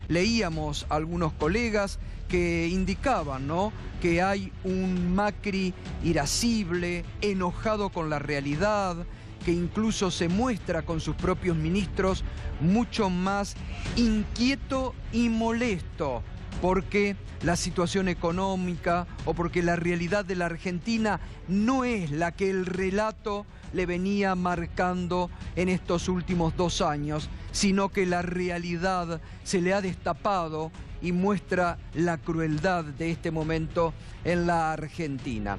leíamos a algunos colegas que indicaban, ¿no?, que hay un Macri irascible, enojado con la realidad, que incluso se muestra con sus propios ministros mucho más inquieto y molesto porque la situación económica o porque la realidad de la Argentina no es la que el relato le venía marcando en estos últimos 2 años, sino que la realidad se le ha destapado y muestra la crueldad de este momento en la Argentina.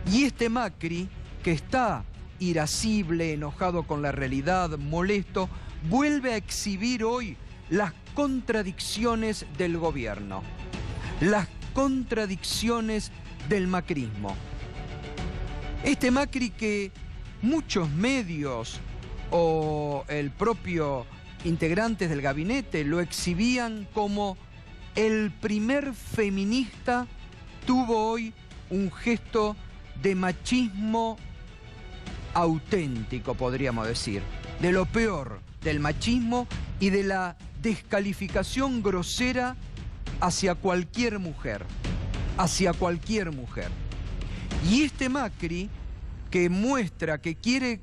Y este Macri, que está irascible, enojado con la realidad, molesto, vuelve a exhibir hoy las contradicciones del gobierno, las contradicciones del macrismo. Este Macri que muchos medios o el propio integrantes del gabinete lo exhibían como el primer feminista, tuvo hoy un gesto de machismo auténtico, podríamos decir, de lo peor del machismo y de la descalificación grosera hacia cualquier mujer, Y este Macri, que muestra que quiere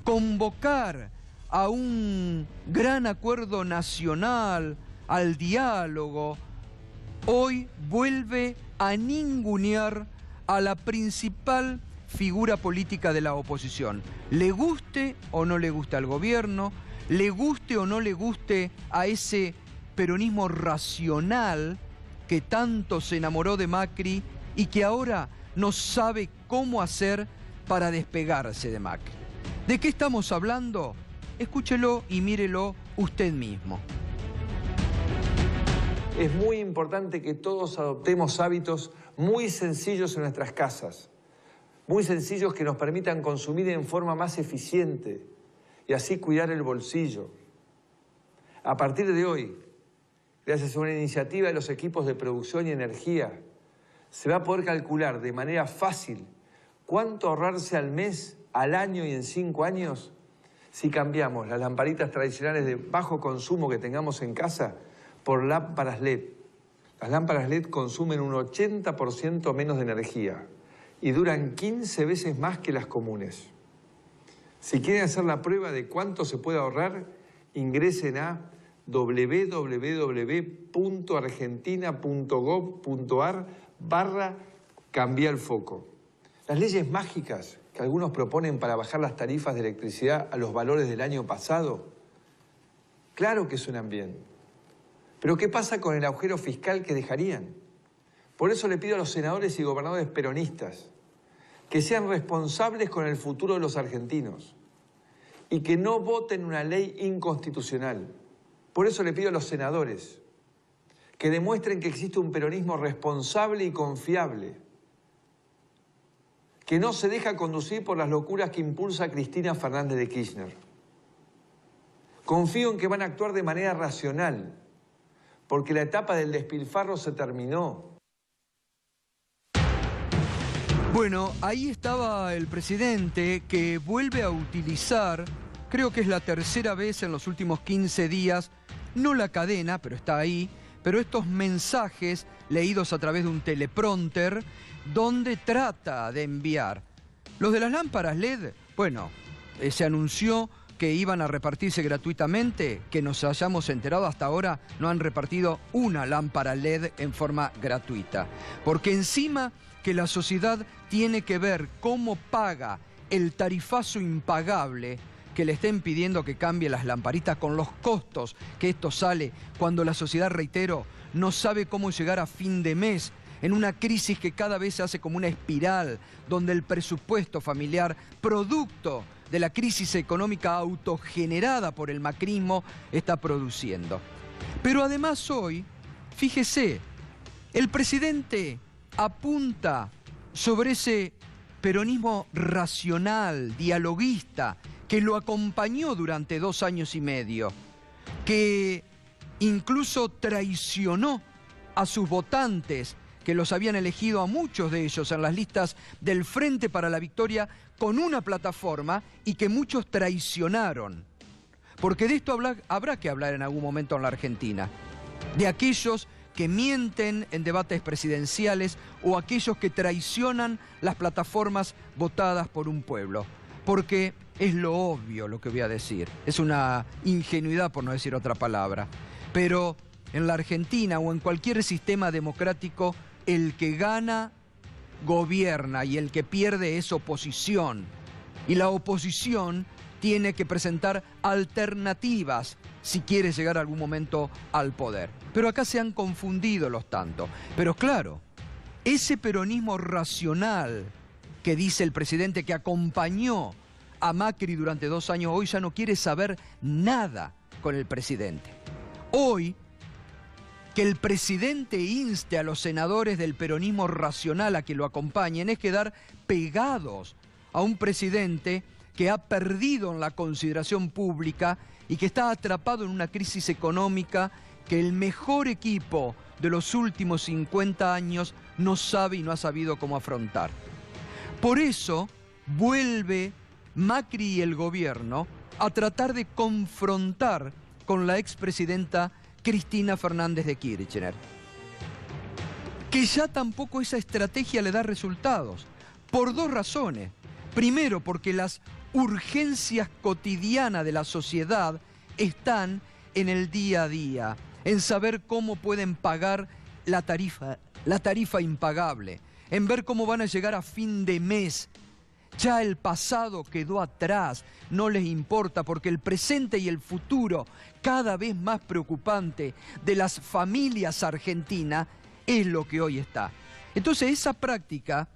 convocar a un gran acuerdo nacional, al diálogo, hoy vuelve a ningunear a la principal figura política de la oposición. Le guste o no le guste al gobierno, le guste o no le guste a ese peronismo racional que tanto se enamoró de Macri y que ahora no sabe cómo hacer para despegarse de Macri. ¿De qué estamos hablando? Escúchelo y mírelo usted mismo. Es muy importante que todos adoptemos hábitos muy sencillos en nuestras casas, muy sencillos que nos permitan consumir en forma más eficiente y así cuidar el bolsillo. A partir de hoy, gracias a una iniciativa de los equipos de producción y energía, se va a poder calcular de manera fácil cuánto ahorrarse al mes, al año y en 5 años si cambiamos las lamparitas tradicionales de bajo consumo que tengamos en casa por lámparas LED. Las lámparas LED consumen un 80% menos de energía y duran 15 veces más que las comunes. Si quieren hacer la prueba de cuánto se puede ahorrar, ingresen a www.argentina.gov.ar/cambia el foco. Las leyes mágicas que algunos proponen para bajar las tarifas de electricidad a los valores del año pasado, claro que suenan bien. Pero ¿qué pasa con el agujero fiscal que dejarían? Por eso le pido a los senadores y gobernadores peronistas que sean responsables con el futuro de los argentinos y que no voten una ley inconstitucional. Por eso le pido a los senadores que demuestren que existe un peronismo responsable y confiable, que no se deja conducir por las locuras que impulsa Cristina Fernández de Kirchner. Confío en que van a actuar de manera racional, porque la etapa del despilfarro se terminó. Bueno, ahí estaba el presidente que vuelve a utilizar, creo que es la tercera vez en los últimos 15 días, no la cadena, pero está ahí, pero estos mensajes leídos a través de un teleprompter donde trata de enviar. Los de las lámparas LED, bueno, se anunció que iban a repartirse gratuitamente, que nos hayamos enterado hasta ahora, no han repartido una lámpara LED en forma gratuita. Porque encima que la sociedad tiene que ver cómo paga el tarifazo impagable que le estén pidiendo que cambie las lamparitas con los costos que esto sale cuando la sociedad, reitero, no sabe cómo llegar a fin de mes en una crisis que cada vez se hace como una espiral, donde el presupuesto familiar, producto de la crisis económica autogenerada por el macrismo, está produciendo. Pero además hoy, fíjese, el presidente apunta sobre ese peronismo racional, dialoguista, que lo acompañó durante 2 años y medio, que incluso traicionó a sus votantes, que los habían elegido a muchos de ellos en las listas del Frente para la Victoria con una plataforma y que muchos traicionaron. Porque de esto habrá que hablar en algún momento en la Argentina. de aquellos que mienten en debates presidenciales o aquellos que traicionan las plataformas votadas por un pueblo. Porque es lo obvio lo que voy a decir, es una ingenuidad por no decir otra palabra, pero en la Argentina o en cualquier sistema democrático, el que gana gobierna y el que pierde es oposición. Y la oposición tiene que presentar alternativas si quiere llegar algún momento al poder. Pero acá se han confundido los tantos. Pero claro, ese peronismo racional que dice el presidente que acompañó a Macri durante 2 años, hoy ya no quiere saber nada con el presidente. Hoy, que el presidente inste a los senadores del peronismo racional a que lo acompañen es quedar pegados a un presidente que ha perdido en la consideración pública y que está atrapado en una crisis económica que el mejor equipo de los últimos 50 años no sabe y no ha sabido cómo afrontar. Por eso vuelve Macri y el gobierno a tratar de confrontar con la expresidenta Cristina Fernández de Kirchner, que ya tampoco esa estrategia le da resultados, por 2 razones. Primero, porque las urgencias cotidianas de la sociedad están en el día a día, en saber cómo pueden pagar la tarifa impagable, en ver cómo van a llegar a fin de mes. Ya el pasado quedó atrás, no les importa, porque el presente y el futuro, cada vez más preocupante, de las familias argentinas, es lo que hoy está. Entonces esa práctica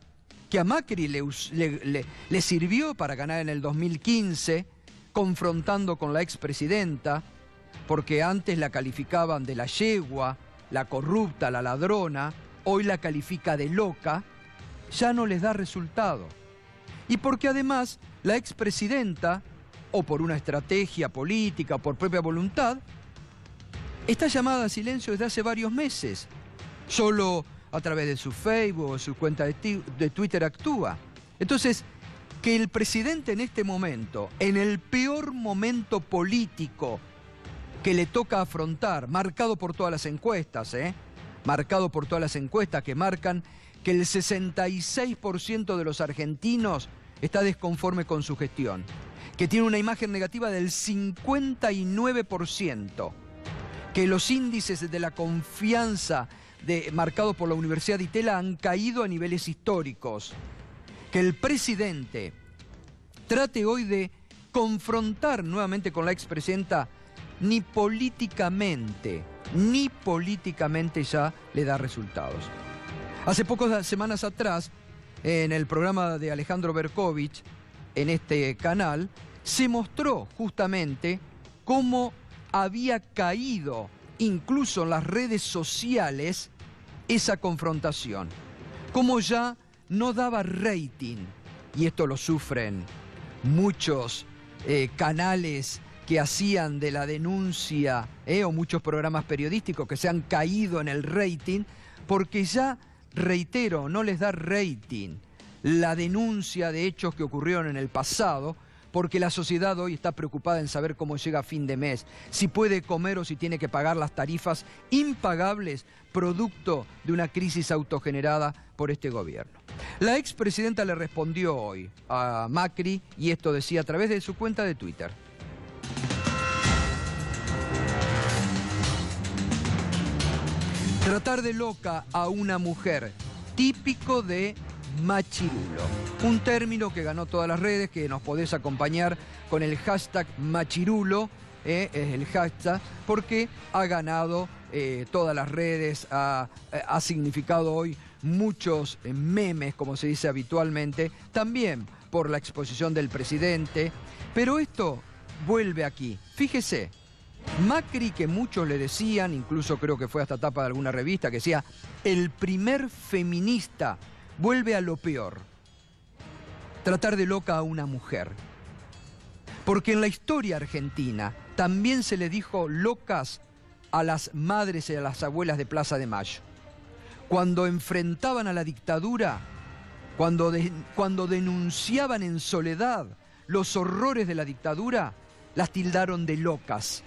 que a Macri le sirvió para ganar en el 2015, confrontando con la expresidenta, porque antes la calificaban de la yegua, la corrupta, la ladrona, hoy la califica de loca, ya no les da resultado. Y porque además la expresidenta, o por una estrategia política o por propia voluntad, está llamada a silencio desde hace varios meses. Solo a través de su Facebook o su cuenta de Twitter actúa. Entonces, que el presidente en este momento, en el peor momento político que le toca afrontar, marcado por todas las encuestas, marcado por todas las encuestas que marcan que el 66% de los argentinos está desconforme con su gestión, que tiene una imagen negativa del 59%, que los índices de la confianza marcados por la Universidad de Itela han caído a niveles históricos, que el presidente trate hoy de confrontar nuevamente con la expresidenta, ni políticamente ya le da resultados. Hace pocas semanas atrás, en el programa de Alejandro Berkovich, en este canal, se mostró justamente cómo había caído, incluso en las redes sociales, esa confrontación. Cómo ya no daba rating, y esto lo sufren muchos canales que hacían de la denuncia, o muchos programas periodísticos que se han caído en el rating, porque ya, reitero, no les da rating la denuncia de hechos que ocurrieron en el pasado, porque la sociedad hoy está preocupada en saber cómo llega a fin de mes, si puede comer o si tiene que pagar las tarifas impagables producto de una crisis autogenerada por este gobierno. La expresidenta le respondió hoy a Macri, y esto decía a través de su cuenta de Twitter. Tratar de loca a una mujer, típico de machirulo. Un término que ganó todas las redes, que nos podés acompañar con el hashtag machirulo, es el hashtag, porque ha ganado todas las redes, ha significado hoy muchos memes, como se dice habitualmente, también por la exposición del presidente. Pero esto vuelve aquí. Fíjese, Macri, que muchos le decían, incluso creo que fue hasta tapa de alguna revista, que decía, el primer feminista, vuelve a lo peor. Tratar de loca a una mujer. Porque en la historia argentina también se le dijo locas a las madres y a las abuelas de Plaza de Mayo. Cuando enfrentaban a la dictadura, cuando denunciaban en soledad los horrores de la dictadura, las tildaron de locas.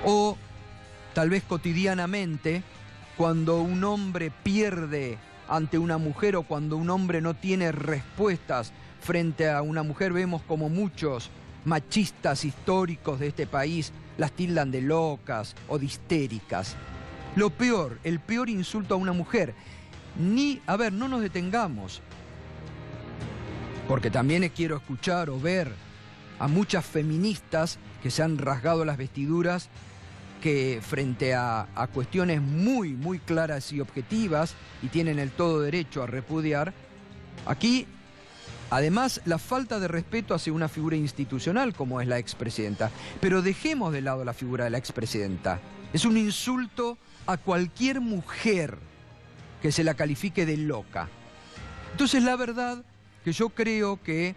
O tal vez cotidianamente, cuando un hombre pierde ante una mujer o cuando un hombre no tiene respuestas frente a una mujer, vemos como muchos machistas históricos de este país las tildan de locas o de histéricas. Lo peor, el peor insulto a una mujer. No nos detengamos, porque también quiero escuchar o ver a muchas feministas que se han rasgado las vestiduras, que frente a cuestiones muy, muy claras y objetivas, y tienen el todo derecho a repudiar, aquí, además, la falta de respeto hacia una figura institucional como es la expresidenta. Pero dejemos de lado la figura de la expresidenta. Es un insulto a cualquier mujer que se la califique de loca. Entonces, la verdad que yo creo que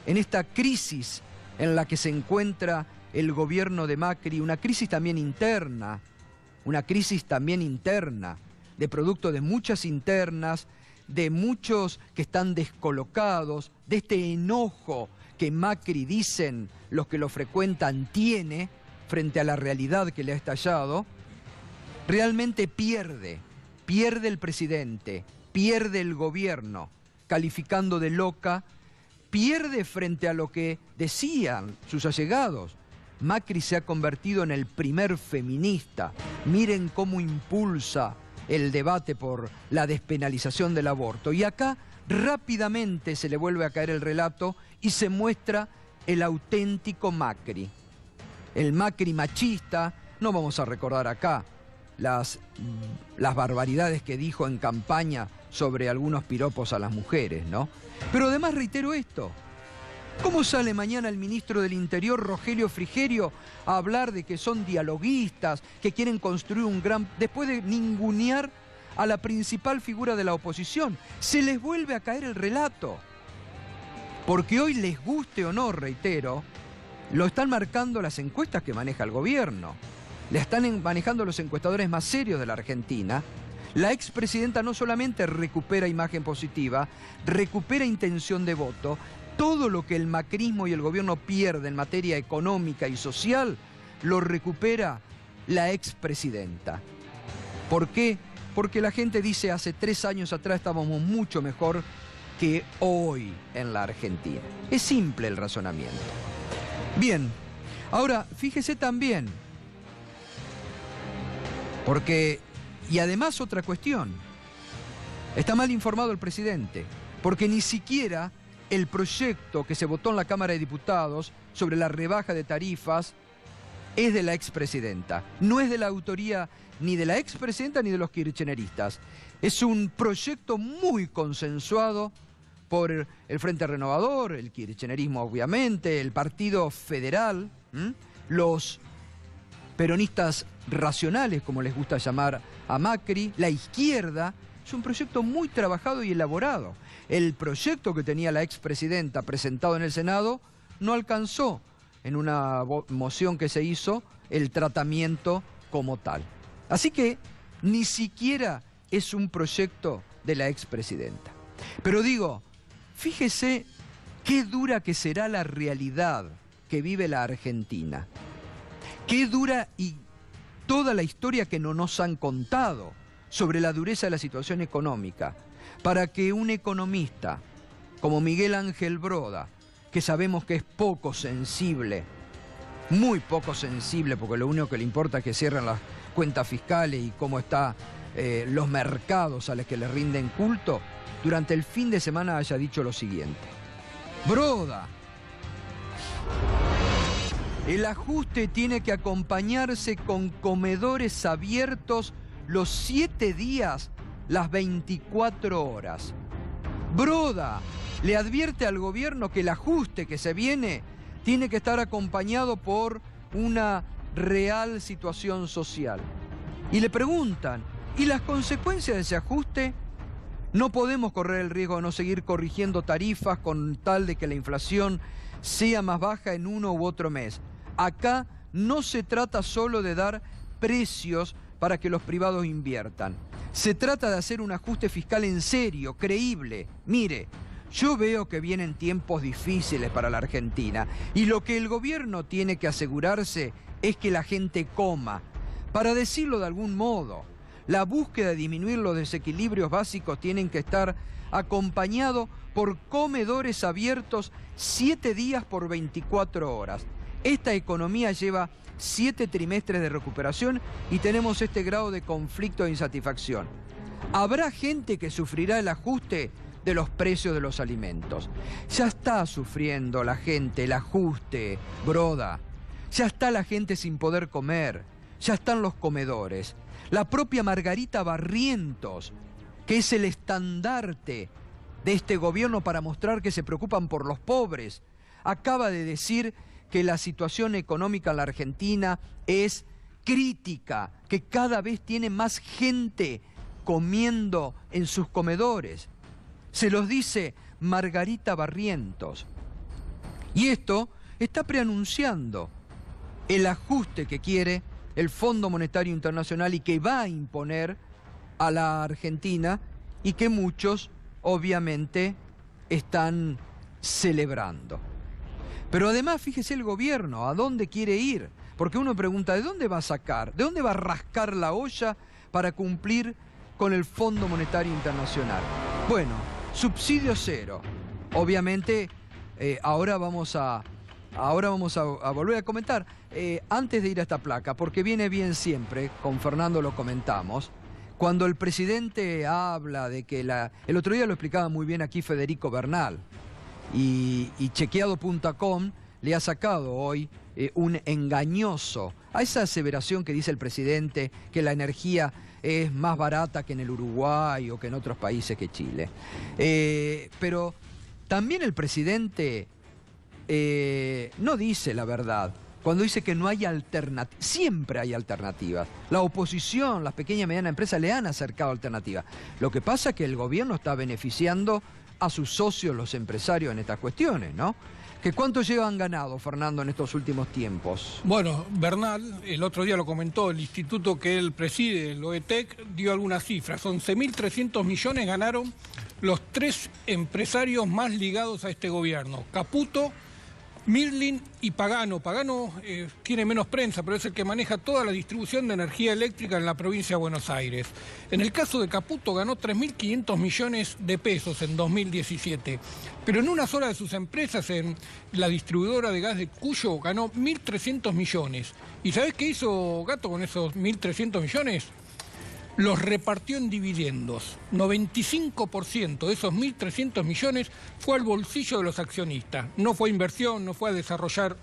en esta crisis en la que se encuentra el gobierno de Macri, una crisis también interna, de producto de muchas internas, de muchos que están descolocados, de este enojo que Macri, dicen los que lo frecuentan, tiene frente a la realidad que le ha estallado, realmente pierde el presidente, pierde el gobierno, calificando de loca, pierde frente a lo que decían sus allegados. Macri se ha convertido en el primer feminista. Miren cómo impulsa el debate por la despenalización del aborto. Y acá rápidamente se le vuelve a caer el relato y se muestra el auténtico Macri. El Macri machista. No vamos a recordar acá las barbaridades que dijo en campaña sobre algunos piropos a las mujeres, ¿no? Pero además reitero esto. ¿Cómo sale mañana el ministro del Interior, Rogelio Frigerio, a hablar de que son dialoguistas, que quieren construir un gran... después de ningunear a la principal figura de la oposición? Se les vuelve a caer el relato. Porque hoy, les guste o no, reitero, lo están marcando las encuestas que maneja el gobierno. Le están manejando los encuestadores más serios de la Argentina. La expresidenta no solamente recupera imagen positiva, recupera intención de voto. Todo lo que el macrismo y el gobierno pierde en materia económica y social, lo recupera la expresidenta. ¿Por qué? Porque la gente dice, hace 3 años atrás estábamos mucho mejor que hoy en la Argentina. Es simple el razonamiento. Bien, ahora fíjese también, porque, y además otra cuestión, está mal informado el presidente, porque ni siquiera el proyecto que se votó en la Cámara de Diputados sobre la rebaja de tarifas es de la expresidenta. No es de la autoría ni de la expresidenta ni de los kirchneristas. Es un proyecto muy consensuado por el Frente Renovador, el kirchnerismo obviamente, el Partido Federal, los peronistas racionales, como les gusta llamar a Macri, la izquierda. Es un proyecto muy trabajado y elaborado. El proyecto que tenía la expresidenta presentado en el Senado no alcanzó, en una moción que se hizo, el tratamiento como tal. Así que ni siquiera es un proyecto de la expresidenta. Pero digo, fíjese qué dura que será la realidad que vive la Argentina. Qué dura y toda la historia que no nos han contado sobre la dureza de la situación económica, para que un economista como Miguel Ángel Broda, que sabemos que es poco sensible, muy poco sensible, porque lo único que le importa es que cierren las cuentas fiscales y cómo están los mercados a los que le rinden culto, durante el fin de semana haya dicho lo siguiente: Broda, el ajuste tiene que acompañarse con comedores abiertos los 7 días, las 24 horas. Broda le advierte al gobierno que el ajuste que se viene tiene que estar acompañado por una real situación social. Y le preguntan, ¿y las consecuencias de ese ajuste? No podemos correr el riesgo de no seguir corrigiendo tarifas con tal de que la inflación sea más baja en uno u otro mes. Acá no se trata solo de dar precios para que los privados inviertan. Se trata de hacer un ajuste fiscal en serio, creíble. Mire, yo veo que vienen tiempos difíciles para la Argentina y lo que el gobierno tiene que asegurarse es que la gente coma. Para decirlo de algún modo, la búsqueda de disminuir los desequilibrios básicos tienen que estar acompañado por comedores abiertos 7 días por 24 horas. Esta economía lleva 7 trimestres de recuperación y tenemos este grado de conflicto e insatisfacción. Habrá gente que sufrirá el ajuste de los precios de los alimentos. Ya está sufriendo la gente el ajuste, broda. Ya está la gente sin poder comer. Ya están los comedores. La propia Margarita Barrientos, que es el estandarte de este gobierno para mostrar que se preocupan por los pobres, acaba de decir que la situación económica en la Argentina es crítica, que cada vez tiene más gente comiendo en sus comedores. Se los dice Margarita Barrientos. Y esto está preanunciando el ajuste que quiere el Fondo Monetario Internacional y que va a imponer a la Argentina y que muchos, obviamente, están celebrando. Pero además, fíjese el gobierno, ¿a dónde quiere ir? Porque uno pregunta, ¿de dónde va a sacar? ¿De dónde va a rascar la olla para cumplir con el Fondo Monetario Internacional? Bueno, subsidio cero. Obviamente, ahora vamos a volver a comentar. Antes de ir a esta placa, porque viene bien siempre, con Fernando lo comentamos, cuando el presidente habla de que el otro día lo explicaba muy bien aquí Federico Bernal, y chequeado.com le ha sacado hoy un engañoso a esa aseveración que dice el presidente que la energía es más barata que en el Uruguay o que en otros países que Chile. Pero también el presidente no dice la verdad cuando dice que no hay alternativas. Siempre hay alternativas. La oposición, las pequeñas y medianas empresas le han acercado alternativas. Lo que pasa es que el gobierno está beneficiando a sus socios, los empresarios, en estas cuestiones, ¿no? ¿Que cuánto llevan ganado, Fernando, en estos últimos tiempos? Bueno, Bernal, el otro día lo comentó, el instituto que él preside, el OETEC, dio algunas cifras. 11.300 millones ganaron los 3 empresarios más ligados a este gobierno. Caputo, Mirlin y Pagano. Pagano tiene menos prensa, pero es el que maneja toda la distribución de energía eléctrica en la provincia de Buenos Aires. En el caso de Caputo ganó 3.500 millones de pesos en 2017, pero en una sola de sus empresas, en la distribuidora de gas de Cuyo, ganó 1.300 millones. ¿Y sabés qué hizo Gato con esos 1.300 millones? Los repartió en dividendos. 95% de esos 1.300 millones fue al bolsillo de los accionistas. No fue inversión, no fue a desarrollar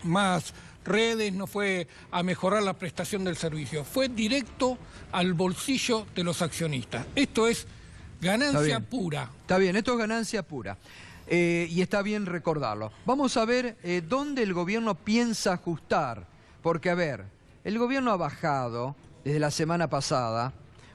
más redes, no fue a mejorar la prestación del servicio. Fue directo al bolsillo de los accionistas. Esto es ganancia pura. Está bien, esto es ganancia pura. Y está bien recordarlo. Vamos a ver dónde el gobierno piensa ajustar. Porque, a ver, el gobierno ha bajado desde la semana pasada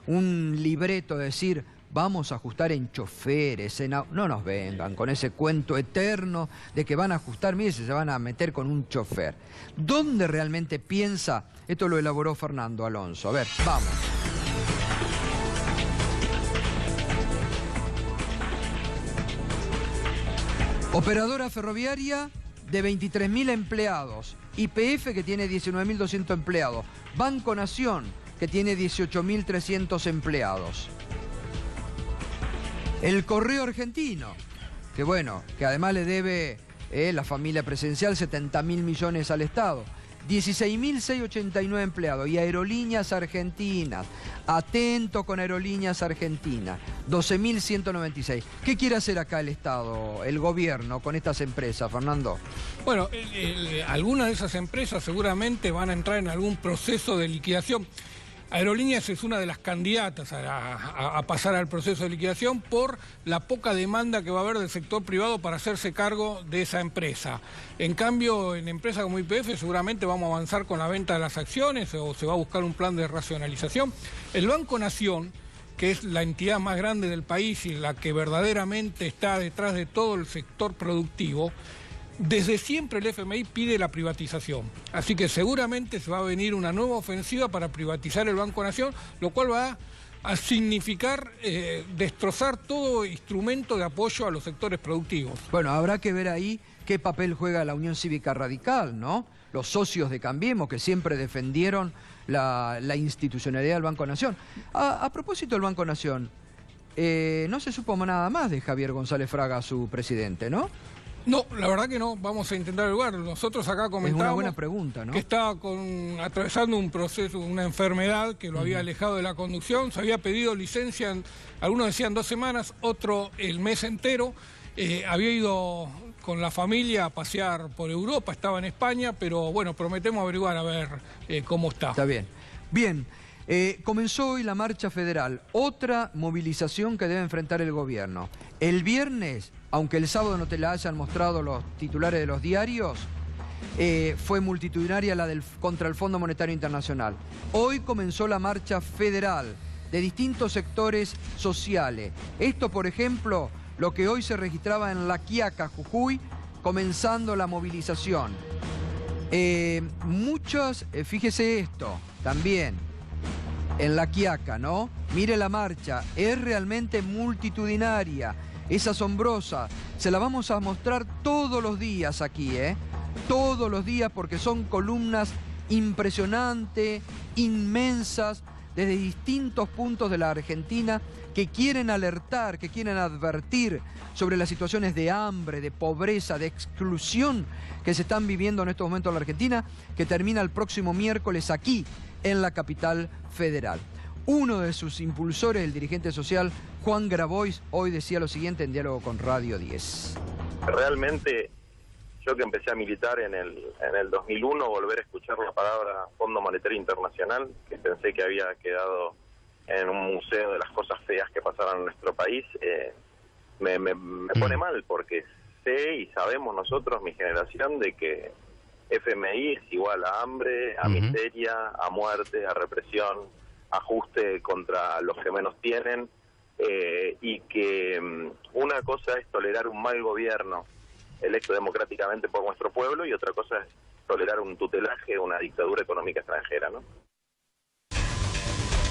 un libreto de decir vamos a ajustar en choferes, no nos vengan con ese cuento eterno de que van a ajustar, mire, se van a meter con un chofer. ¿Dónde realmente piensa? Esto lo elaboró Fernando Alonso. A ver, vamos. Operadora ferroviaria de 23.000 empleados. YPF, que tiene 19.200 empleados. Banco Nación, que tiene 18.300 empleados. El Correo Argentino, que bueno, que además le debe la familia presidencial 70.000 millones al Estado. 16.689 empleados. Y Aerolíneas Argentinas, atento con Aerolíneas Argentinas, 12.196. ¿Qué quiere hacer acá el Estado, el gobierno, con estas empresas, Fernando? Bueno, algunas de esas empresas seguramente van a entrar en algún proceso de liquidación. Aerolíneas es una de las candidatas a pasar al proceso de liquidación por la poca demanda que va a haber del sector privado para hacerse cargo de esa empresa. En cambio, en empresas como YPF seguramente vamos a avanzar con la venta de las acciones o se va a buscar un plan de racionalización. El Banco Nación, que es la entidad más grande del país y la que verdaderamente está detrás de todo el sector productivo, desde siempre el FMI pide la privatización, así que seguramente se va a venir una nueva ofensiva para privatizar el Banco Nación, lo cual va a significar destrozar todo instrumento de apoyo a los sectores productivos. Bueno, habrá que ver ahí qué papel juega la Unión Cívica Radical, ¿no? Los socios de Cambiemos, que siempre defendieron la institucionalidad del Banco Nación. A propósito del Banco Nación, no se supo nada más de Javier González Fraga, su presidente, ¿no? No, la verdad que no. Vamos a intentar averiguar. Nosotros acá comentábamos... Es una buena pregunta, ¿no? Que estaba atravesando un proceso, una enfermedad que lo había alejado de la conducción. Se había pedido licencia, algunos decían 2 semanas, otro el mes entero. Había ido con la familia a pasear por Europa, estaba en España, pero bueno, prometemos averiguar a ver cómo está. Está bien. Bien, comenzó hoy la marcha federal, otra movilización que debe enfrentar el gobierno. El viernes, aunque el sábado no te la hayan mostrado los titulares de los diarios, fue multitudinaria la contra el Fondo Monetario Internacional. Hoy comenzó la marcha federal de distintos sectores sociales. Esto, por ejemplo, lo que hoy se registraba en La Quiaca, Jujuy, comenzando la movilización. Fíjese esto, también, en La Quiaca, ¿no? Mire la marcha, es realmente multitudinaria, es asombrosa. Se la vamos a mostrar todos los días aquí, todos los días, porque son columnas impresionantes, inmensas, desde distintos puntos de la Argentina, que quieren alertar, que quieren advertir sobre las situaciones de hambre, de pobreza, de exclusión que se están viviendo en estos momentos en la Argentina, que termina el próximo miércoles aquí, en la capital federal. Uno de sus impulsores, el dirigente social Juan Grabois, hoy decía lo siguiente en diálogo con Radio 10. Realmente, yo que empecé a militar en el 2001, volver a escuchar la palabra Fondo Monetario Internacional, que pensé que había quedado en un museo de las cosas feas que pasaron en nuestro país, me pone mal, porque sé y sabemos nosotros, mi generación, de que FMI es igual a hambre, a miseria, a muerte, a represión, ajuste contra los que menos tienen, y que una cosa es tolerar un mal gobierno electo democráticamente por nuestro pueblo, y otra cosa es tolerar un tutelaje, una dictadura económica extranjera, ¿no?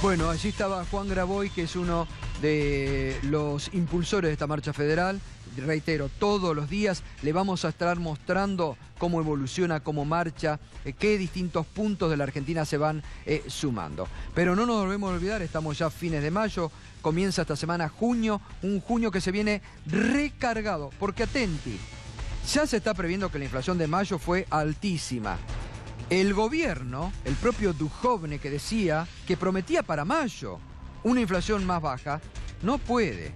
Bueno, allí estaba Juan Grabois, que es uno de los impulsores de esta marcha federal. Reitero, todos los días le vamos a estar mostrando cómo evoluciona, cómo marcha, qué distintos puntos de la Argentina se van sumando. Pero no nos volvemos a olvidar, estamos ya a fines de mayo, comienza esta semana junio, un junio que se viene recargado, porque atenti, ya se está previendo que la inflación de mayo fue altísima. El gobierno, el propio Duhovne, que decía que prometía para mayo una inflación más baja, no puede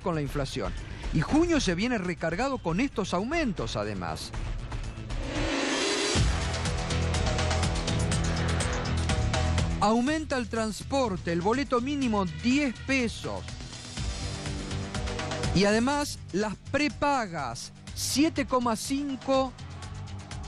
con la inflación. Y junio se viene recargado con estos aumentos, además. Aumenta el transporte, el boleto mínimo 10 pesos. Y además las prepagas, 7,5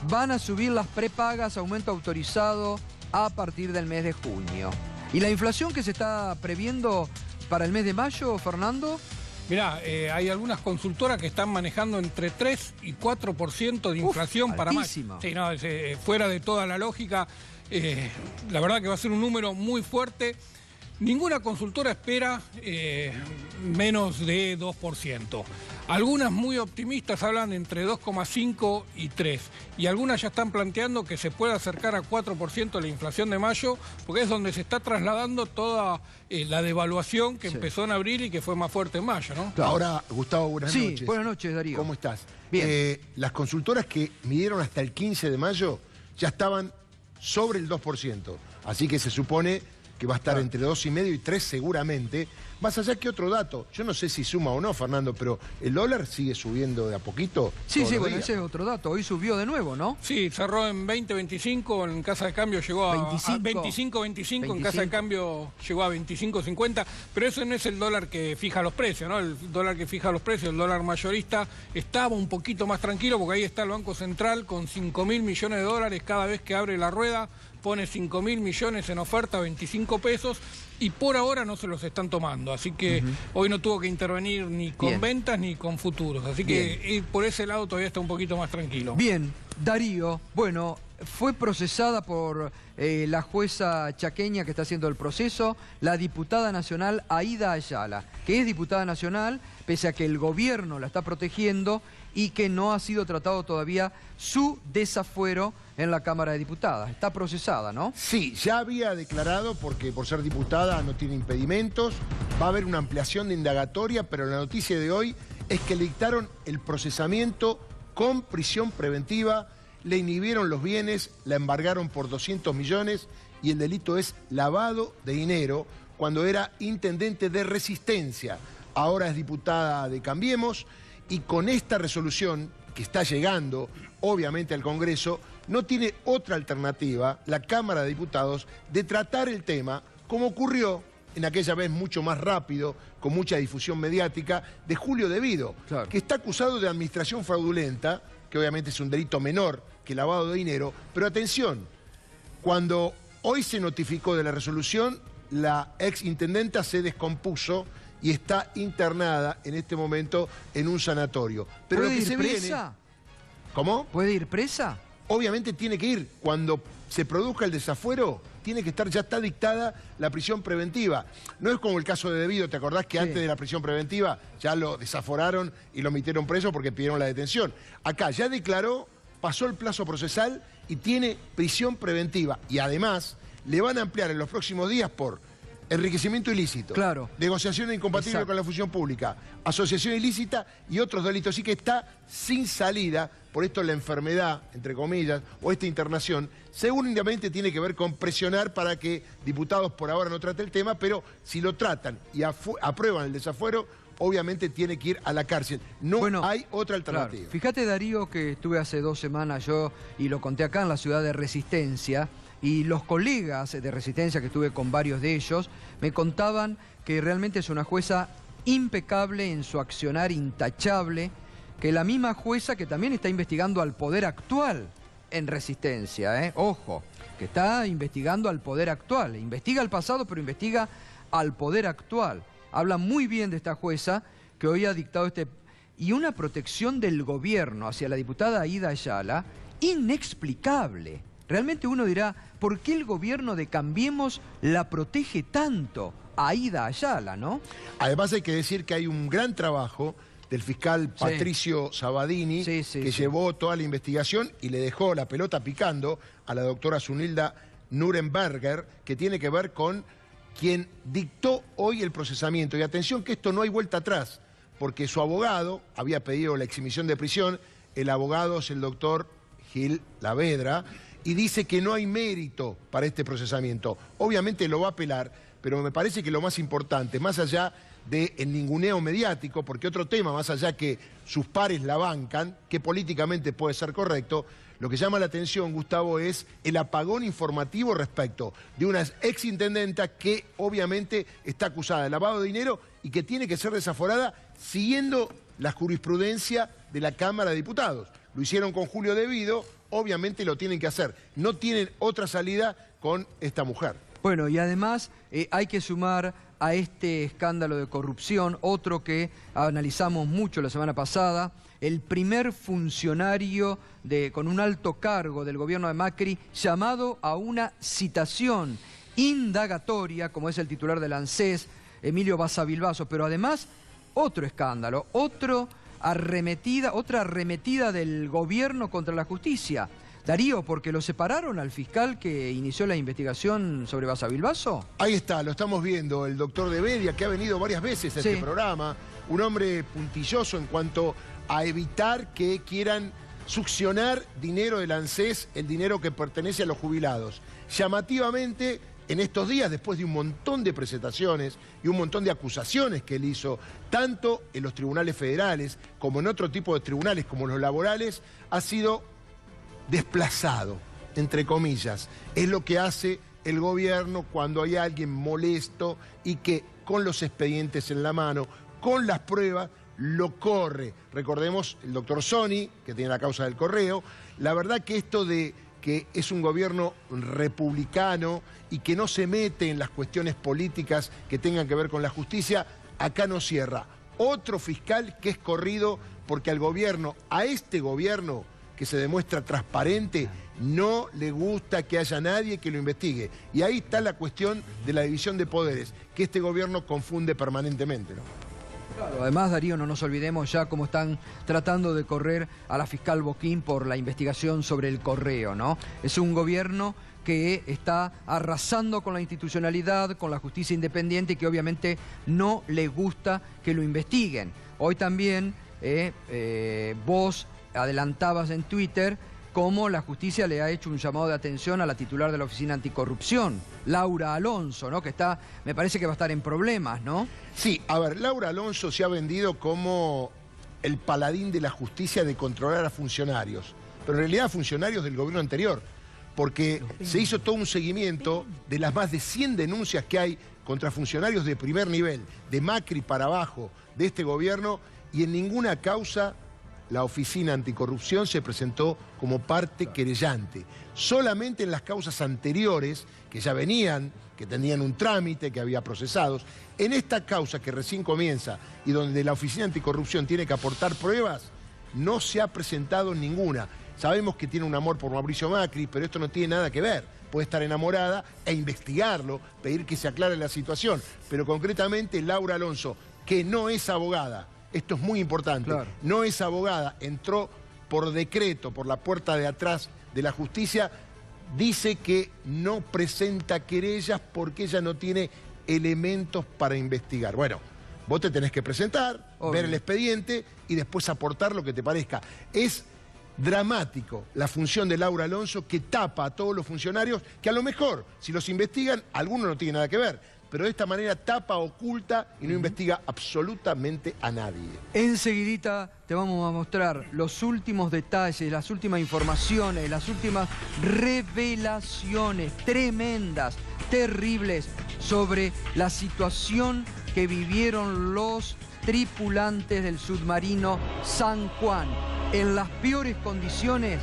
van a subir las prepagas, aumento autorizado a partir del mes de junio. ¿Y la inflación que se está previendo para el mes de mayo, Fernando? Mirá, hay algunas consultoras que están manejando entre 3 y 4% de inflación para mayo. Sí, no, fuera de toda la lógica. La verdad que va a ser un número muy fuerte. Ninguna consultora espera menos de 2%. Algunas muy optimistas hablan entre 2,5 y 3. Y algunas ya están planteando que se puede acercar a 4% la inflación de mayo, porque es donde se está trasladando toda la devaluación que empezó en abril y que fue más fuerte en mayo, ¿no? Claro. Ahora, Gustavo, buenas noches. Sí, buenas noches, Darío. ¿Cómo estás? Bien. Las consultoras que midieron hasta el 15 de mayo ya estaban sobre el 2%. Así que se supone que va a estar entre 2,5 y 3 seguramente. Más allá que otro dato, yo no sé si suma o no, Fernando, pero el dólar sigue subiendo de a poquito. Sí, bueno, ese es otro dato. Hoy subió de nuevo, ¿no? Sí, cerró en 20.25, en casa de cambio llegó a 25.25, en casa de cambio llegó a 25.50, pero eso no es el dólar que fija los precios, ¿no? El dólar que fija los precios, el dólar mayorista, estaba un poquito más tranquilo porque ahí está el Banco Central con 5.000 millones de dólares cada vez que abre la rueda, pone 5.000 millones en oferta, 25 pesos, y por ahora no se los están tomando. Así que hoy no tuvo que intervenir ni con ventas ni con futuros. Así que por ese lado todavía está un poquito más tranquilo. Bien, Darío, bueno, fue procesada por la jueza chaqueña que está haciendo el proceso, la diputada nacional Aida Ayala, que es diputada nacional, pese a que el gobierno la está protegiendo, y que no ha sido tratado todavía su desafuero en la Cámara de Diputados. Está procesada, ¿no? Sí, ya había declarado, porque por ser diputada no tiene impedimentos, va a haber una ampliación de indagatoria, pero la noticia de hoy es que le dictaron el procesamiento con prisión preventiva, le inhibieron los bienes, la embargaron por 200 millones y el delito es lavado de dinero cuando era intendente de Resistencia. Ahora es diputada de Cambiemos y con esta resolución que está llegando, obviamente, al Congreso, no tiene otra alternativa, la Cámara de Diputados, de tratar el tema como ocurrió en aquella vez mucho más rápido, con mucha difusión mediática, de Julio De Vido, claro, que está acusado de administración fraudulenta, que obviamente es un delito menor que lavado de dinero, pero atención, cuando hoy se notificó de la resolución, la ex intendenta se descompuso y está internada en este momento en un sanatorio. Pero lo ¿Puede que ir se presa? viene... ¿Cómo? ¿Puede ir presa? Obviamente tiene que ir. Cuando se produzca el desafuero, tiene que estar, ya está dictada la prisión preventiva. No es como el caso de De Vido, ¿te acordás que antes de la prisión preventiva ya lo desaforaron y lo metieron preso porque pidieron la detención? Acá ya declaró, pasó el plazo procesal y tiene prisión preventiva. Y además le van a ampliar en los próximos días por enriquecimiento ilícito, claro, negociación incompatible exacto, con la función pública, asociación ilícita y otros delitos. Así que está sin salida, por esto la enfermedad, entre comillas, o esta internación, seguramente tiene que ver con presionar para que diputados por ahora no traten el tema, pero si lo tratan y aprueban el desafuero, obviamente tiene que ir a la cárcel. No hay otra alternativa. Claro. Fíjate, Darío, que estuve hace 2 semanas yo, y lo conté acá en la ciudad de Resistencia, y los colegas de Resistencia, que estuve con varios de ellos, me contaban que realmente es una jueza impecable en su accionar, intachable, que la misma jueza que también está investigando al poder actual en Resistencia, ojo, que está investigando al poder actual, investiga el pasado pero investiga al poder actual. Habla muy bien de esta jueza que hoy ha dictado y una protección del gobierno hacia la diputada Aida Ayala inexplicable. Realmente uno dirá, ¿por qué el gobierno de Cambiemos la protege tanto a Aida Ayala, no? Además hay que decir que hay un gran trabajo del fiscal Patricio Sabadini, que llevó toda la investigación y le dejó la pelota picando a la doctora Zunilda Nuremberger, que tiene que ver con quien dictó hoy el procesamiento. Y atención que esto no hay vuelta atrás, porque su abogado había pedido la exhibición de prisión, el abogado es el doctor Gil Lavedra, y dice que no hay mérito para este procesamiento. Obviamente lo va a apelar, pero me parece que lo más importante, más allá del ninguneo mediático, porque otro tema, más allá que sus pares la bancan, que políticamente puede ser correcto, lo que llama la atención, Gustavo, es el apagón informativo respecto de una exintendenta que obviamente está acusada de lavado de dinero y que tiene que ser desaforada siguiendo la jurisprudencia de la Cámara de Diputados. Lo hicieron con Julio De Vido, obviamente lo tienen que hacer. No tienen otra salida con esta mujer. Bueno, y además hay que sumar a este escándalo de corrupción, otro que analizamos mucho la semana pasada, el primer funcionario con un alto cargo del gobierno de Macri llamado a una citación indagatoria, como es el titular del ANSES, Emilio Basavilbaso, pero además otro escándalo, otra arremetida del gobierno contra la justicia. Darío, porque lo separaron al fiscal que inició la investigación sobre Basavilbaso. Ahí está, lo estamos viendo, el doctor De Bedia, que ha venido varias veces a este programa, un hombre puntilloso en cuanto a evitar que quieran succionar dinero del ANSES, el dinero que pertenece a los jubilados. Llamativamente, en estos días, después de un montón de presentaciones y un montón de acusaciones que él hizo, tanto en los tribunales federales como en otro tipo de tribunales como los laborales, ha sido desplazado, entre comillas. Es lo que hace el gobierno cuando hay alguien molesto y que con los expedientes en la mano, con las pruebas, lo corre. Recordemos el doctor Sony, que tiene la causa del Correo. La verdad que esto de que es un gobierno republicano y que no se mete en las cuestiones políticas que tengan que ver con la justicia, acá no cierra. Otro fiscal que es corrido porque al gobierno, a este gobierno que se demuestra transparente, no le gusta que haya nadie que lo investigue. Y ahí está la cuestión de la división de poderes, que este gobierno confunde permanentemente, ¿no? Claro, además, Darío, no nos olvidemos ya cómo están tratando de correr a la fiscal Boquín por la investigación sobre el correo, ¿no? Es un gobierno que está arrasando con la institucionalidad, con la justicia independiente y que obviamente no le gusta que lo investiguen. Hoy también vos adelantabas en Twitter cómo la justicia le ha hecho un llamado de atención a la titular de la Oficina Anticorrupción, Laura Alonso, ¿no? Que está, me parece que va a estar en problemas, ¿no? Sí, a ver, Laura Alonso se ha vendido como el paladín de la justicia de controlar a funcionarios, pero en realidad funcionarios del gobierno anterior, porque se hizo todo un seguimiento de las más de 100 denuncias que hay contra funcionarios de primer nivel, de Macri para abajo, de este gobierno, y en ninguna causa la Oficina Anticorrupción se presentó como parte querellante. Solamente en las causas anteriores, que ya venían, que tenían un trámite, que había procesados, en esta causa que recién comienza y donde la Oficina Anticorrupción tiene que aportar pruebas, no se ha presentado ninguna. Sabemos que tiene un amor por Mauricio Macri, pero esto no tiene nada que ver. Puede estar enamorada e investigarlo, pedir que se aclare la situación. Pero concretamente Laura Alonso, que no es abogada, esto es muy importante, claro, no es abogada, entró por decreto, por la puerta de atrás de la justicia, dice que no presenta querellas porque ella no tiene elementos para investigar. Bueno, vos te tenés que presentar, ver el expediente y después aportar lo que te parezca. Es dramático la función de Laura Alonso, que tapa a todos los funcionarios que a lo mejor, si los investigan, algunos no tienen nada que ver, pero de esta manera tapa, oculta y no investiga absolutamente a nadie. Enseguidita te vamos a mostrar los últimos detalles, las últimas informaciones, las últimas revelaciones tremendas, terribles, sobre la situación que vivieron los tripulantes del submarino San Juan. En las peores condiciones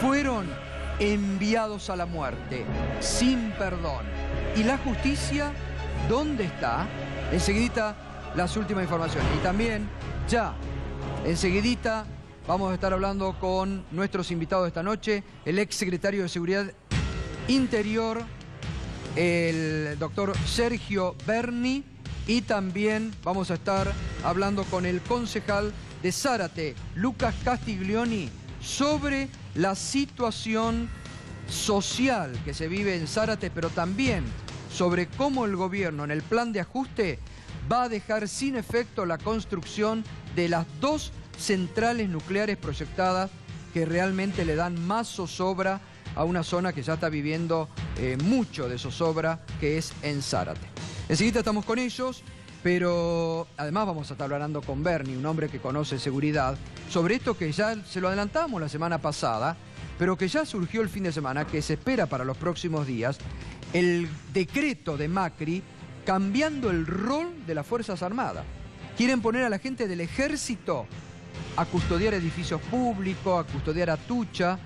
fueron enviados a la muerte, sin perdón. ¿Y la justicia dónde está? Enseguidita las últimas informaciones. Y también ya, enseguidita vamos a estar hablando con nuestros invitados de esta noche, el ex secretario de Seguridad Interior, el doctor Sergio Berni, y también vamos a estar hablando con el concejal de Zárate, Lucas Castiglioni, sobre la situación social que se vive en Zárate, pero también sobre cómo el gobierno en el plan de ajuste va a dejar sin efecto la construcción de las 2 centrales nucleares proyectadas que realmente le dan más zozobra a una zona que ya está viviendo mucho de zozobra, que es en Zárate. Enseguida estamos con ellos, pero además vamos a estar hablando con Berni, un hombre que conoce seguridad, sobre esto que ya se lo adelantamos la semana pasada, pero que ya surgió el fin de semana, que se espera para los próximos días, el decreto de Macri cambiando el rol de las Fuerzas Armadas. Quieren poner a la gente del ejército a custodiar edificios públicos, a custodiar a Tucha,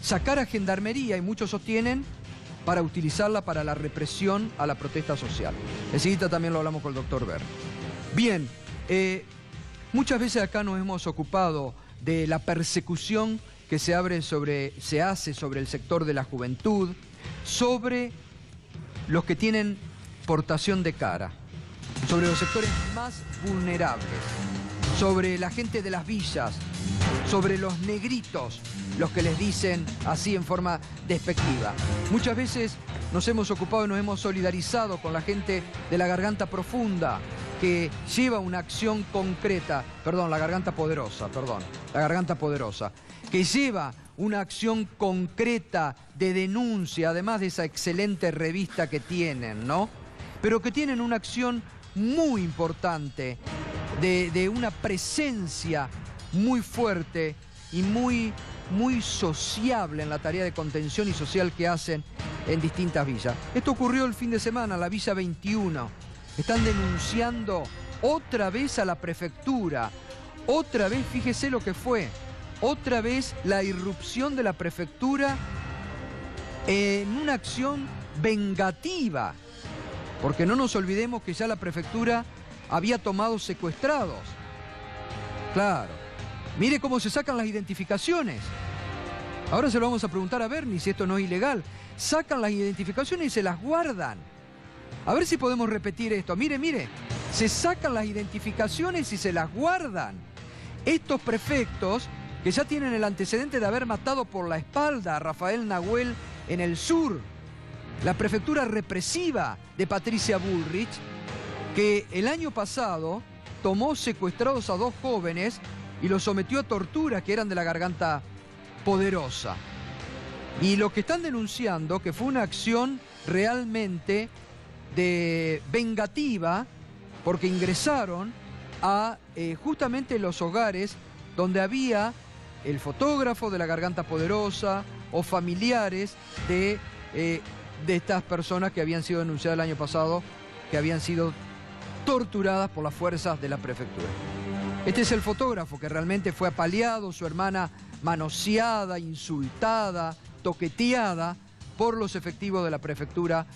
sacar a Gendarmería, y muchos sostienen, para utilizarla para la represión a la protesta social. Enseguida también lo hablamos con el doctor Berni. Bien, muchas veces acá nos hemos ocupado de la persecución que se hace sobre el sector de la juventud, sobre los que tienen portación de cara, sobre los sectores más vulnerables, sobre la gente de las villas, sobre los negritos, los que les dicen así en forma despectiva. Muchas veces nos hemos ocupado y nos hemos solidarizado con la gente de la Garganta Profunda, que lleva una acción concreta, la Garganta Poderosa, que lleva una acción concreta de denuncia, además de esa excelente revista que tienen, ¿no? Pero que tienen una acción muy importante, de una presencia muy fuerte y muy sociable en la tarea de contención y social que hacen en distintas villas. Esto ocurrió el fin de semana en la Villa 21. Están denunciando otra vez a la prefectura, otra vez, fíjese lo que fue, otra vez la irrupción de la prefectura en una acción vengativa, porque no nos olvidemos que ya la prefectura había tomado secuestrados. Claro, mire cómo se sacan las identificaciones. Ahora se lo vamos a preguntar a Berni si esto no es ilegal. Sacan las identificaciones y se las guardan. A ver si podemos repetir esto. Mire, se sacan las identificaciones y se las guardan. Estos prefectos, que ya tienen el antecedente de haber matado por la espalda a Rafael Nahuel en el sur, la prefectura represiva de Patricia Bullrich, que el año pasado tomó secuestrados a 2 jóvenes y los sometió a torturas que eran de la Garganta Poderosa. Y lo que están denunciando, que fue una acción realmente vengativa, porque ingresaron a justamente los hogares donde había el fotógrafo de la Garganta Poderosa o familiares de estas personas que habían sido denunciadas el año pasado, que habían sido torturadas por las fuerzas de la prefectura. Este es el fotógrafo que realmente fue apaleado, su hermana manoseada, insultada, toqueteada por los efectivos de la prefectura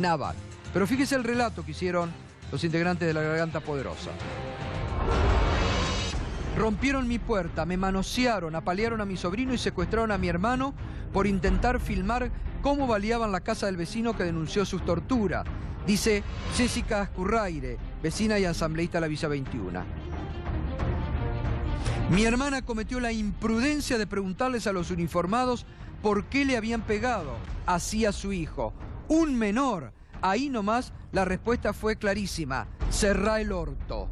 naval. Pero fíjese el relato que hicieron los integrantes de la Garganta Poderosa. Rompieron mi puerta, me manosearon, apalearon a mi sobrino y secuestraron a mi hermano por intentar filmar cómo baleaban la casa del vecino que denunció sus torturas, dice Jessica Ascurraire, vecina y asambleísta de la Villa 21. Mi hermana cometió la imprudencia de preguntarles a los uniformados por qué le habían pegado así a su hijo, un menor. Ahí nomás la respuesta fue clarísima: cerrá el orto.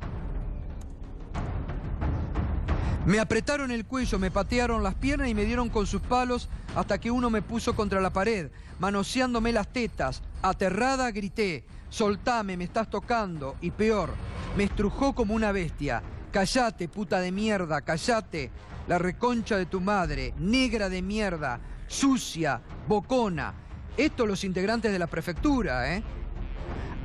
Me apretaron el cuello, me patearon las piernas y me dieron con sus palos hasta que uno me puso contra la pared, manoseándome las tetas. Aterrada grité: soltame, me estás tocando. Y peor, me estrujó como una bestia. Callate, puta de mierda, callate. La reconcha de tu madre, negra de mierda, sucia, bocona. Esto los integrantes de la prefectura, ¿eh?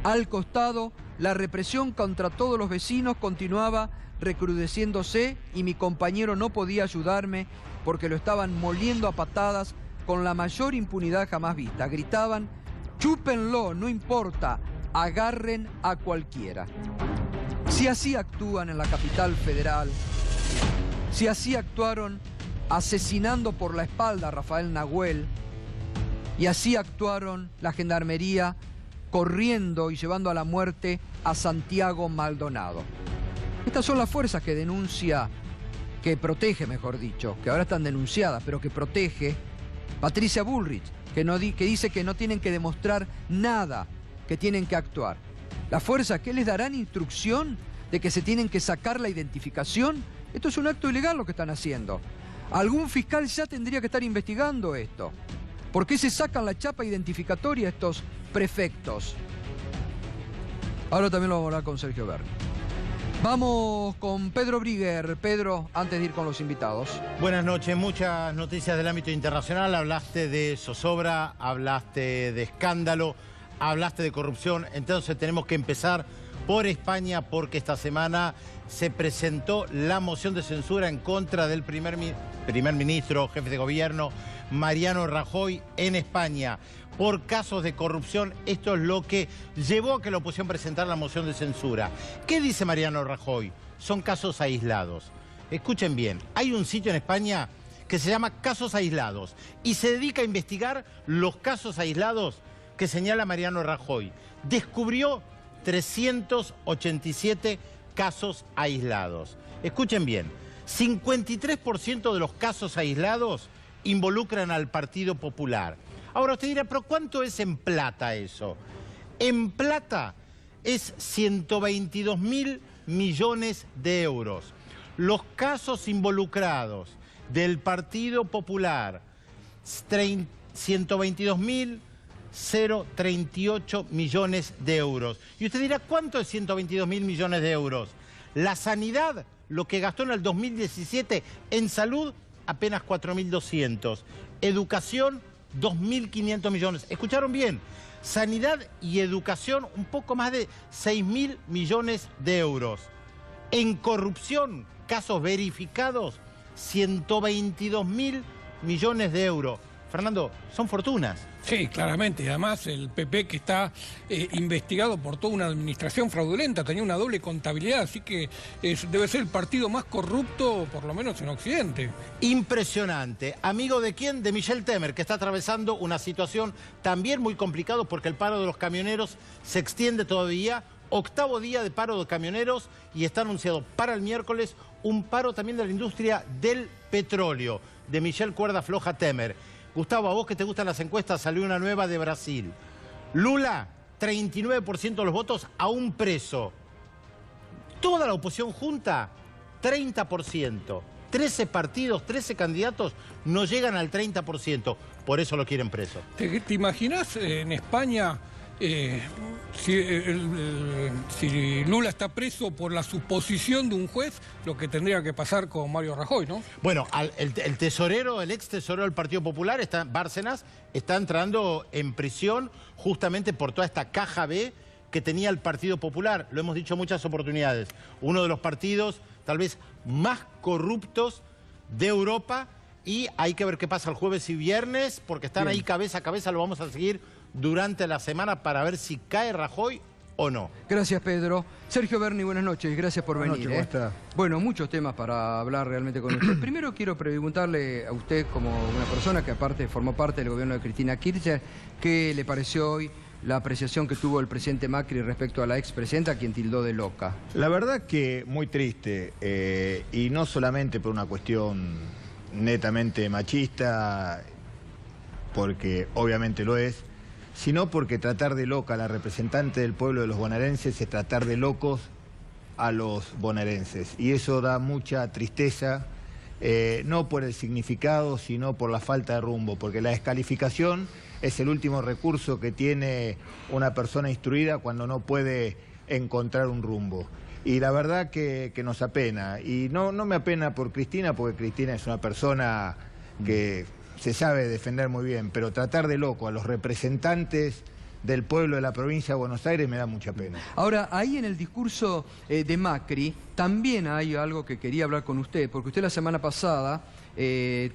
Al costado, la represión contra todos los vecinos continuaba recrudeciéndose y mi compañero no podía ayudarme porque lo estaban moliendo a patadas con la mayor impunidad jamás vista. Gritaban: chúpenlo, no importa, agarren a cualquiera. Si así actúan en la capital federal, si así actuaron asesinando por la espalda a Rafael Nahuel, y así actuaron la Gendarmería corriendo y llevando a la muerte a Santiago Maldonado. Estas son las fuerzas que denuncia, que protege, mejor dicho, que ahora están denunciadas, pero que protege Patricia Bullrich, que dice que no tienen que demostrar nada, que tienen que actuar. Las fuerzas que les darán instrucción de que se tienen que sacar la identificación. Esto es un acto ilegal lo que están haciendo. Algún fiscal ya tendría que estar investigando esto. ¿Por qué se sacan la chapa identificatoria estos prefectos? Ahora también lo vamos a hablar con Sergio Berni. Vamos con Pedro Briguer. Pedro, antes de ir con los invitados. Buenas noches, muchas noticias del ámbito internacional. Hablaste de zozobra, hablaste de escándalo, hablaste de corrupción. Entonces tenemos que empezar por España porque esta semana se presentó la moción de censura en contra del primer ministro, jefe de gobierno, Mariano Rajoy, en España por casos de corrupción. Esto es lo que llevó a que la oposición presentara la moción de censura. ¿Qué dice Mariano Rajoy? Son casos aislados. Escuchen bien, hay un sitio en España que se llama Casos Aislados y se dedica a investigar los casos aislados que señala Mariano Rajoy. Descubrió 387 casos aislados. Escuchen bien, 53% de los casos aislados involucran al Partido Popular. Ahora usted dirá, ¿pero cuánto es en plata eso? En plata es 122.000 millones de euros. Los casos involucrados del Partido Popular, 122.038 millones de euros. Y usted dirá, ¿cuánto es 122.000 millones de euros? La sanidad, lo que gastó en el 2017 en salud, apenas 4.200. Educación, 2.500 millones. ¿Escucharon bien? Sanidad y educación, un poco más de 6.000 millones de euros. En corrupción, casos verificados, 122.000 millones de euros. Fernando, son fortunas. Sí, claramente. Además, el PP que está investigado por toda una administración fraudulenta, tenía una doble contabilidad, así que debe ser el partido más corrupto, por lo menos en Occidente. Impresionante. ¿Amigo de quién? De Michel Temer, que está atravesando una situación también muy complicada porque el paro de los camioneros se extiende todavía 8º día de paro de camioneros y está anunciado para el miércoles un paro también de la industria del petróleo, de Michel Cuerda Floja Temer. Gustavo, a vos que te gustan las encuestas, salió una nueva de Brasil. Lula, 39% de los votos, aún preso. Toda la oposición junta, 30%. 13 partidos, 13 candidatos no llegan al 30%. Por eso lo quieren preso. ¿Te imaginas en España si Lula está preso por la suposición de un juez, lo que tendría que pasar con Mario Rajoy, ¿no? Bueno, el tesorero, el ex tesorero del Partido Popular, Bárcenas, está entrando en prisión justamente por toda esta caja B que tenía el Partido Popular. Lo hemos dicho en muchas oportunidades. Uno de los partidos tal vez más corruptos de Europa, y hay que ver qué pasa el jueves y viernes, porque están ahí cabeza a cabeza. Lo vamos a seguir durante la semana para ver si cae Rajoy o no. Gracias, Pedro. Sergio Berni, buenas noches. Gracias por venir. ¿Cómo está? Bueno, muchos temas para hablar realmente con usted. Primero quiero preguntarle a usted, como una persona que aparte formó parte del gobierno de Cristina Kirchner, ¿qué le pareció hoy la apreciación que tuvo el presidente Macri respecto a la expresidenta, a quien tildó de loca? La verdad que muy triste, y no solamente por una cuestión netamente machista, porque obviamente lo es, sino porque tratar de loca a la representante del pueblo de los bonaerenses es tratar de locos a los bonaerenses. Y eso da mucha tristeza, no por el significado, sino por la falta de rumbo, porque la descalificación es el último recurso que tiene una persona instruida cuando no puede encontrar un rumbo. Y la verdad que nos apena. Y no me apena por Cristina, porque Cristina es una persona que se sabe defender muy bien, pero tratar de loco a los representantes del pueblo de la provincia de Buenos Aires me da mucha pena. Ahora, ahí en el discurso de Macri también hay algo que quería hablar con usted, porque usted la semana pasada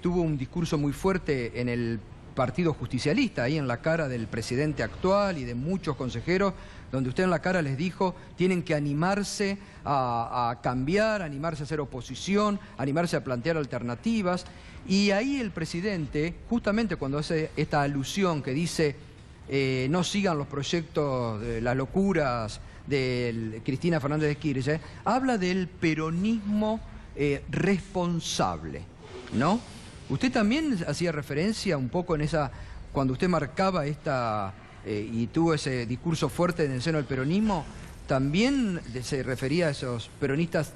tuvo un discurso muy fuerte en el Partido Justicialista, ahí en la cara del presidente actual y de muchos consejeros, donde usted en la cara les dijo, tienen que animarse a cambiar, animarse a hacer oposición, animarse a plantear alternativas. Y ahí el presidente, justamente cuando hace esta alusión que dice, no sigan los proyectos, las locuras de Cristina Fernández de Kirchner, habla del peronismo responsable, ¿no? Usted también hacía referencia un poco en esa, cuando usted marcaba esta y tuvo ese discurso fuerte en el seno del peronismo, ¿también se refería a esos peronistas,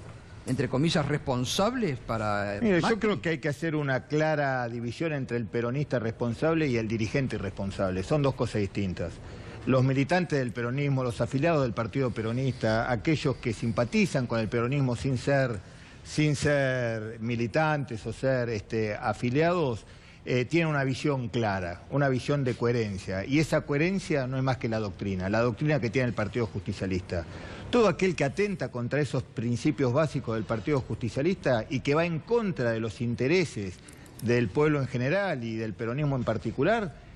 entre comillas, responsables para Mire, Macri? yo creo que hay que hacer una clara división entre el peronista responsable y el dirigente irresponsable. Son dos cosas distintas. Los militantes del peronismo, los afiliados del Partido Peronista, aquellos que simpatizan con el peronismo sin ser militantes o ser afiliados, tienen una visión clara, una visión de coherencia. Y esa coherencia no es más que la doctrina que tiene el Partido Justicialista. Todo aquel que atenta contra esos principios básicos del Partido Justicialista y que va en contra de los intereses del pueblo en general y del peronismo en particular,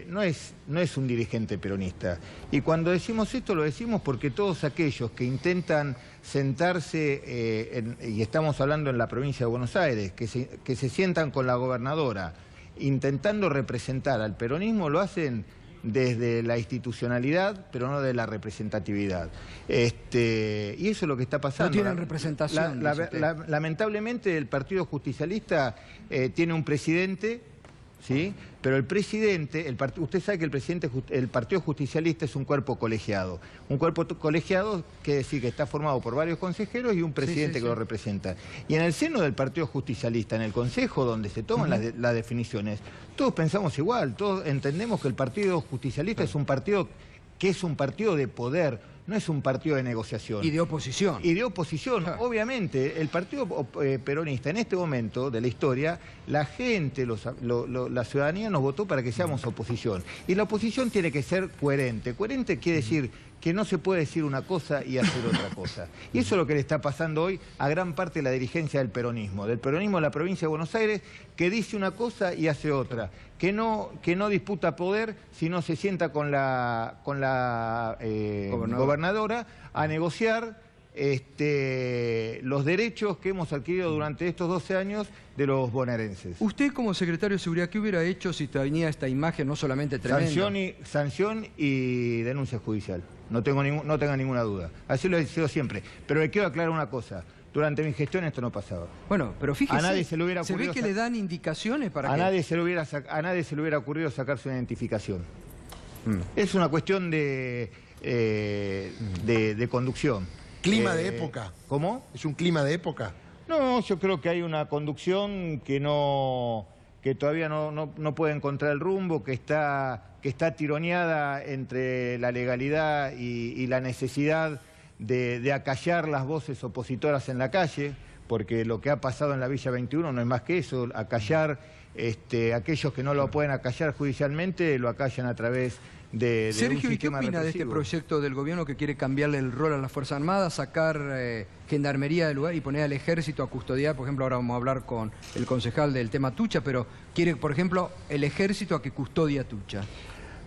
no es un dirigente peronista. Y cuando decimos esto lo decimos porque todos aquellos que intentan sentarse, y estamos hablando en la provincia de Buenos Aires, que se sientan con la gobernadora intentando representar al peronismo, lo hacen desde la institucionalidad, pero no de la representatividad. Y eso es lo que está pasando. No tienen representación. Lamentablemente el Partido Justicialista tiene un presidente, ¿sí? Pero el presidente, usted sabe que el Partido Justicialista es un cuerpo colegiado. Un cuerpo colegiado quiere decir que está formado por varios consejeros y un presidente que lo representa. Y en el seno del Partido Justicialista, en el Consejo donde se toman las definiciones, todos pensamos igual, todos entendemos que el Partido Justicialista es un partido que es un partido de poder, no es un partido de negociación. Y de oposición. Y de oposición. Obviamente, el Partido Peronista en este momento de la historia, la gente, la ciudadanía nos votó para que seamos oposición. Y la oposición tiene que ser coherente. Coherente quiere decir que no se puede decir una cosa y hacer otra cosa. Y eso es lo que le está pasando hoy a gran parte de la dirigencia del peronismo de la provincia de Buenos Aires, que dice una cosa y hace otra, que no disputa poder, sino se sienta con la gobernadora a negociar los derechos que hemos adquirido durante estos 12 años de los bonaerenses. Usted como secretario de Seguridad, ¿qué hubiera hecho si tenía esta imagen no solamente tremenda? Sanción y denuncia judicial. no tenga ninguna duda. Así lo he dicho siempre. Pero le quiero aclarar una cosa. Durante mi gestión esto no pasaba. Bueno, pero fíjese, a nadie se le hubiera ocurrido ve que le dan indicaciones para a nadie se le hubiera ocurrido sacarse una identificación. Es una cuestión de conducción. ¿Clima de época? ¿Cómo? ¿Es un clima de época? No, yo creo que hay una conducción que todavía no puede encontrar el rumbo, que está tironeada entre la legalidad y la necesidad de acallar las voces opositoras en la calle, porque lo que ha pasado en la Villa 21 no es más que eso, acallar, aquellos que no lo pueden acallar judicialmente, lo acallan a través de Sergio, un ¿y qué sistema opina de este represivo. proyecto del gobierno que quiere cambiarle el rol a las Fuerzas Armadas, sacar gendarmería del lugar y poner al ejército a custodiar? Por ejemplo, ahora vamos a hablar con el concejal del tema Atucha, pero quiere, por ejemplo, el ejército a que custodie Atucha.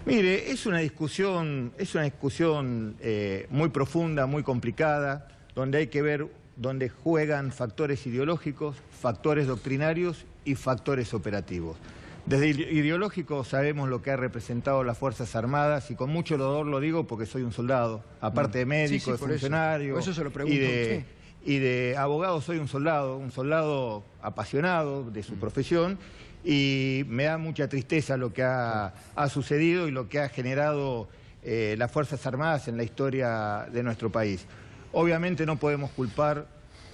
Mire, es una discusión muy profunda, muy complicada, donde hay que ver dónde juegan factores ideológicos, factores doctrinarios y factores operativos. Desde ideológico sabemos lo que ha representado las Fuerzas Armadas y con mucho dolor lo digo porque soy un soldado, aparte de médico, de funcionario por eso se lo pregunto y de abogado, soy un soldado apasionado de su profesión. Y me da mucha tristeza lo que ha sucedido y lo que ha generado las Fuerzas Armadas en la historia de nuestro país. Obviamente no podemos culpar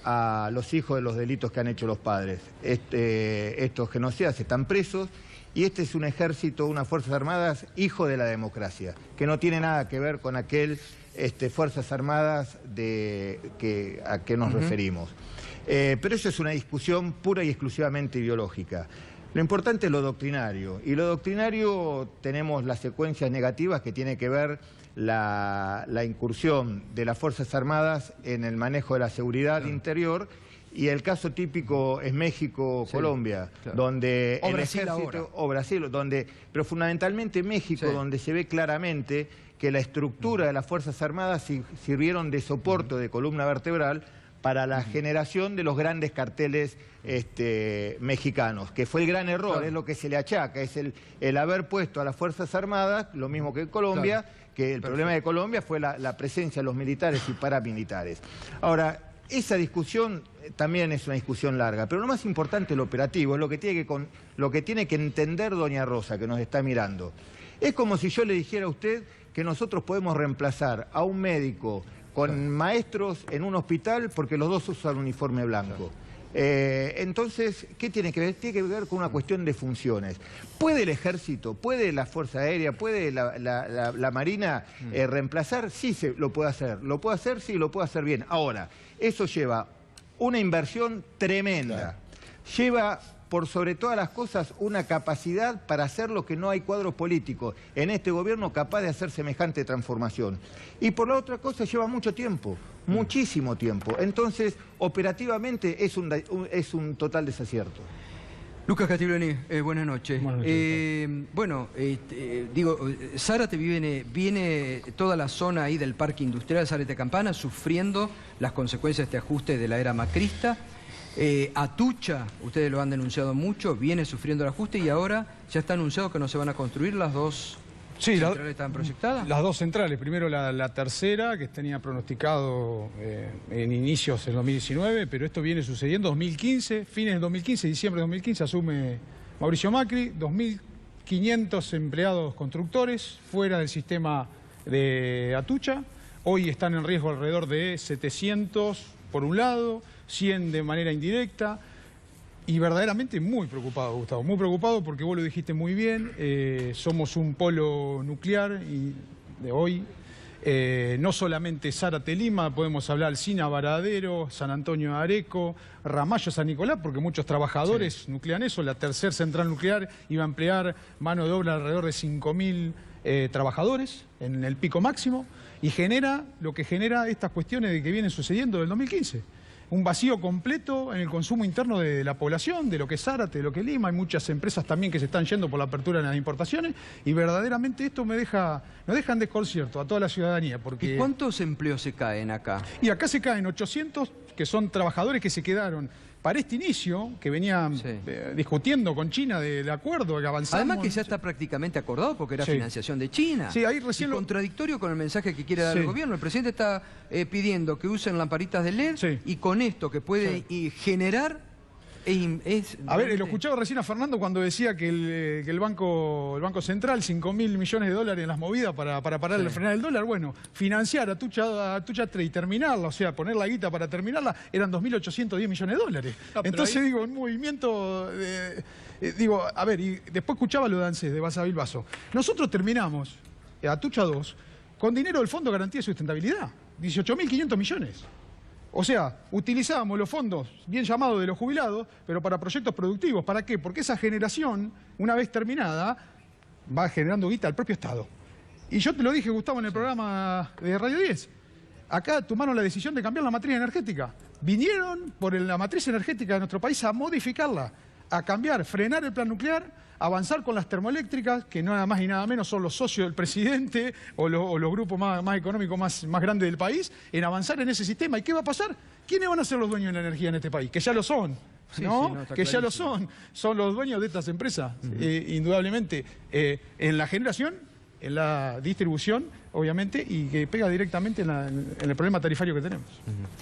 a los hijos de los delitos que han hecho los padres. Estos genocidas están presos y este es un ejército, unas Fuerzas Armadas, hijo de la democracia, que no tiene nada que ver con aquel Fuerzas Armadas a que nos referimos. Pero eso es una discusión pura y exclusivamente ideológica. Lo importante es lo doctrinario, y lo doctrinario tenemos las secuencias negativas que tiene que ver la incursión de las Fuerzas Armadas en el manejo de la seguridad interior, y el caso típico es México, Colombia, donde o el Brasil ejército, o Brasil, pero fundamentalmente México, donde se ve claramente que la estructura de las Fuerzas Armadas sirvieron de soporte, de columna vertebral, para la generación de los grandes carteles mexicanos, que fue el gran error, es lo que se le achaca, es el haber puesto a las Fuerzas Armadas, lo mismo que en Colombia, que el problema de Colombia fue la presencia de los militares y paramilitares. Ahora, esa discusión también es una discusión larga, pero lo más importante es lo operativo, es lo que tiene que entender doña Rosa, que nos está mirando. Es como si yo le dijera a usted que nosotros podemos reemplazar a un médico con maestros en un hospital porque los dos usan uniforme blanco. Entonces, ¿qué tiene que ver? Tiene que ver con una cuestión de funciones. ¿Puede el ejército, puede la Fuerza Aérea, puede la Marina reemplazar? Sí, lo puede hacer. ¿Lo puede hacer? Sí, lo puede hacer bien. Ahora, eso lleva una inversión tremenda. Lleva, por sobre todas las cosas, una capacidad para hacer lo que no hay cuadro político en este gobierno capaz de hacer semejante transformación. Y por la otra cosa lleva mucho tiempo, muchísimo tiempo. Entonces, operativamente es un total desacierto. Lucas Castiglioni, buenas noches. Zárate viene toda la zona ahí del Parque Industrial Zárate-Campana sufriendo las consecuencias de este ajuste de la era macrista. Atucha, ustedes lo han denunciado mucho, viene sufriendo el ajuste y ahora ya está anunciado que no se van a construir las dos centrales estaban proyectadas. Las dos centrales, primero la tercera, que tenía pronosticado en inicios del 2019, pero esto viene sucediendo 2015, fines del 2015, diciembre de 2015, asume Mauricio Macri, 2.500 empleados constructores fuera del sistema de Atucha, hoy están en riesgo alrededor de 700 por un lado, 100 de manera indirecta, y verdaderamente muy preocupado, Gustavo, muy preocupado porque vos lo dijiste muy bien, somos un polo nuclear y de hoy, no solamente Zárate-Lima, podemos hablar Alsina, Varadero, San Antonio de Areco, Ramallo, San Nicolás, porque muchos trabajadores nuclean eso, la tercera central nuclear iba a emplear mano de obra alrededor de 5.000 trabajadores en el pico máximo, y genera lo que genera estas cuestiones de que vienen sucediendo del 2015. Un vacío completo en el consumo interno de la población, de lo que es Zárate, de lo que es Lima. Hay muchas empresas también que se están yendo por la apertura de las importaciones y verdaderamente esto nos deja en desconcierto a toda la ciudadanía. Porque... ¿Y cuántos empleos se caen acá? Y acá se caen 800, que son trabajadores que se quedaron para este inicio, que venían discutiendo con China del acuerdo, que avanzamos... Además que ya está prácticamente acordado porque era financiación de China. Sí, ahí recién contradictorio con el mensaje que quiere dar el gobierno. El presidente está pidiendo que usen lamparitas de LED y con esto que puede generar... A ver, lo escuchaba recién a Fernando cuando decía que el Banco Central, 5.000 millones de dólares en las movidas para parar el frenar el dólar. Bueno, financiar a Tucha 3 y terminarla, o sea, poner la guita para terminarla, eran 2.810 millones de dólares. Entonces, digo, un movimiento... digo, a ver, y después escuchaba lo de ANSES, de Basa Bilbaso. Nosotros terminamos a Tucha 2 con dinero del Fondo de Garantía de Sustentabilidad, 18.500 millones. O sea, utilizábamos los fondos, bien llamados de los jubilados, pero para proyectos productivos. ¿Para qué? Porque esa generación, una vez terminada, va generando guita al propio Estado. Y yo te lo dije, Gustavo, en el programa de Radio 10. Acá tomaron la decisión de cambiar la matriz energética. Vinieron por la matriz energética de nuestro país a modificarla, a cambiar, frenar el plan nuclear, avanzar con las termoeléctricas, que nada más y nada menos son los socios del presidente o los grupos más económicos más grandes del país, en avanzar en ese sistema. ¿Y qué va a pasar? ¿Quiénes van a ser los dueños de la energía en este país? Que ya lo son, ¿no? Que ya lo son. Son los dueños de estas empresas, indudablemente, en la generación, en la distribución, obviamente, y que pega directamente en el problema tarifario que tenemos.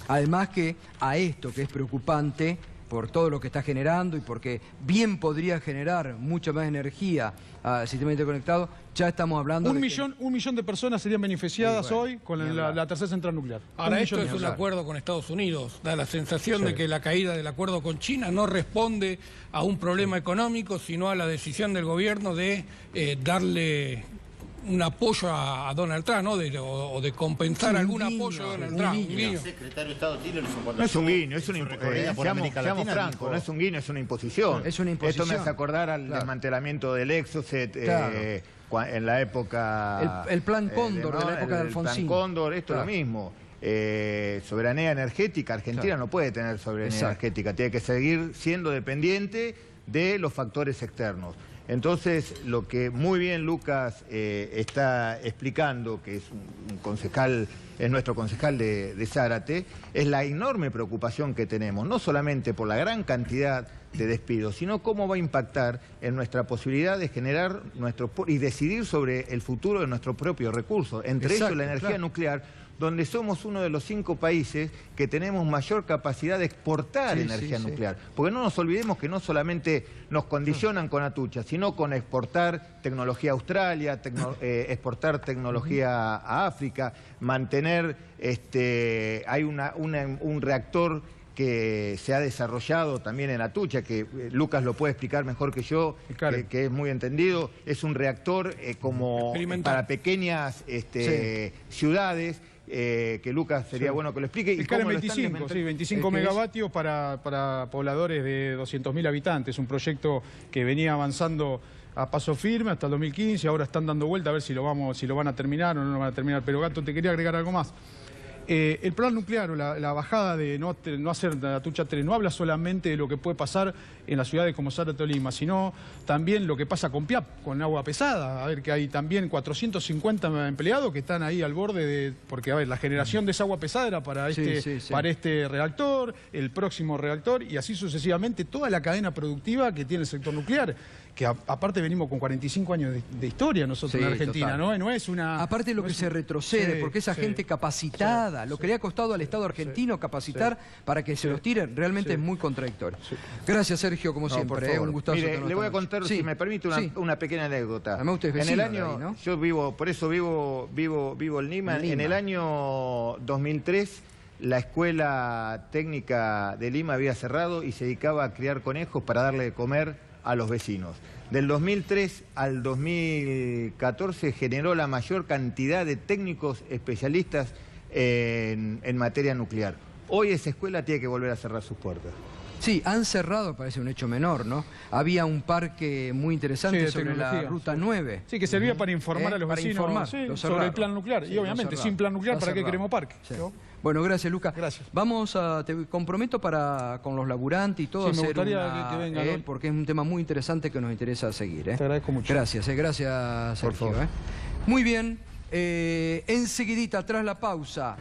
Además que a esto que es preocupante, por todo lo que está generando y porque bien podría generar mucha más energía al sistema interconectado, ya estamos hablando un millón de personas serían beneficiadas hoy con la tercera central nuclear. Ahora, esto es un acuerdo con Estados Unidos. Da la sensación de que la caída del acuerdo con China no responde a un problema económico, sino a la decisión del gobierno de darle un apoyo a Donald Trump, ¿no? O de compensar algún apoyo a Donald Trump. El secretario de Estado Tillerson, no es un guiño, es una seamos francos, no es un guiño, es una imposición. Es una imposición. Esto me hace acordar al desmantelamiento del Exocet en la época... El plan Cóndor de la época de Alfonsín. El plan Cóndor, esto es lo mismo. Soberanía energética, Argentina no puede tener soberanía energética, tiene que seguir siendo dependiente de los factores externos. Entonces, lo que muy bien Lucas está explicando, que es un concejal, es nuestro concejal de Zárate, es la enorme preocupación que tenemos, no solamente por la gran cantidad de despidos, sino cómo va a impactar en nuestra posibilidad de generar y decidir sobre el futuro de nuestros propios recursos, entre ellos la energía nuclear, donde somos uno de los 5 países que tenemos mayor capacidad de exportar energía nuclear. Porque no nos olvidemos que no solamente nos condicionan con Atucha, sino con exportar tecnología a Australia, exportar tecnología a África, mantener, hay un reactor que se ha desarrollado también en Atucha, que Lucas lo puede explicar mejor que yo, que es muy entendido. Es un reactor como para pequeñas ciudades, que Lucas sería bueno que lo explique. El CAREN 25, 25 megavatios para pobladores de 200.000 habitantes, un proyecto que venía avanzando a paso firme hasta el 2015, ahora están dando vuelta a ver si lo van a terminar o no lo van a terminar. Pero Gato, te quería agregar algo más. El plan nuclear o la bajada de no hacer Atucha 3 no habla solamente de lo que puede pasar en las ciudades como Zárate o Lima, sino también lo que pasa con PIAP, con agua pesada. A ver, que hay también 450 empleados que están ahí al borde porque, a ver, la generación de esa agua pesada era para este reactor, el próximo reactor, y así sucesivamente toda la cadena productiva que tiene el sector nuclear. Que aparte venimos con 45 años de historia nosotros en Argentina, ¿no? No es una... Aparte lo que se retrocede, porque esa gente capacitada, lo que le ha costado al Estado argentino capacitar para que se los tiren, realmente es muy contradictorio. Gracias, Sergio, como siempre, un gustazo. Mire, le voy a contar, si me permite, una pequeña anécdota. Además usted es vecino en el año, de ahí, ¿no? yo vivo en Lima. En el año 2003... la escuela técnica de Lima había cerrado y se dedicaba a criar conejos para darle de comer a los vecinos. Del 2003 al 2014 generó la mayor cantidad de técnicos especialistas en materia nuclear. Hoy esa escuela tiene que volver a cerrar sus puertas. Sí, han cerrado, parece un hecho menor, ¿no? Había un parque muy interesante sobre la Ruta 9. Sí, que servía para informar a los vecinos sobre el plan nuclear. Y obviamente, sin plan nuclear, ¿para qué queremos parque? ¿No? Bueno, gracias, Lucas. Gracias. Vamos te comprometo con los laburantes y todo me gustaría que venga, porque es un tema muy interesante que nos interesa seguir. Te agradezco mucho. Gracias, gracias, Sergio. Por favor. Muy bien, enseguidita, tras la pausa,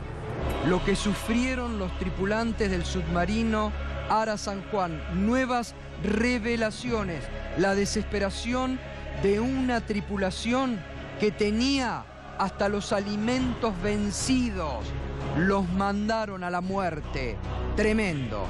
lo que sufrieron los tripulantes del submarino Ara San Juan, nuevas revelaciones, la desesperación de una tripulación que tenía hasta los alimentos vencidos. Los mandaron a la muerte. Tremendo.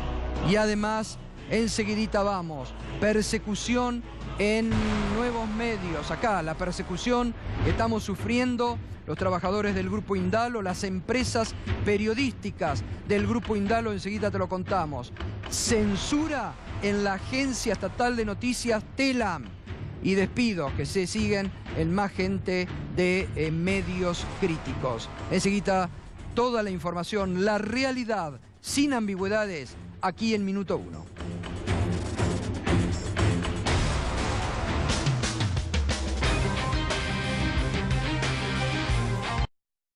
Y además, enseguidita vamos, persecución en nuevos medios. Acá, la persecución que estamos sufriendo los trabajadores del Grupo Indalo, las empresas periodísticas del Grupo Indalo, enseguida te lo contamos. Censura en la Agencia Estatal de Noticias Telam. Y despidos que se siguen en más gente de medios críticos. Enseguida toda la información, la realidad, sin ambigüedades, aquí en Minuto 1.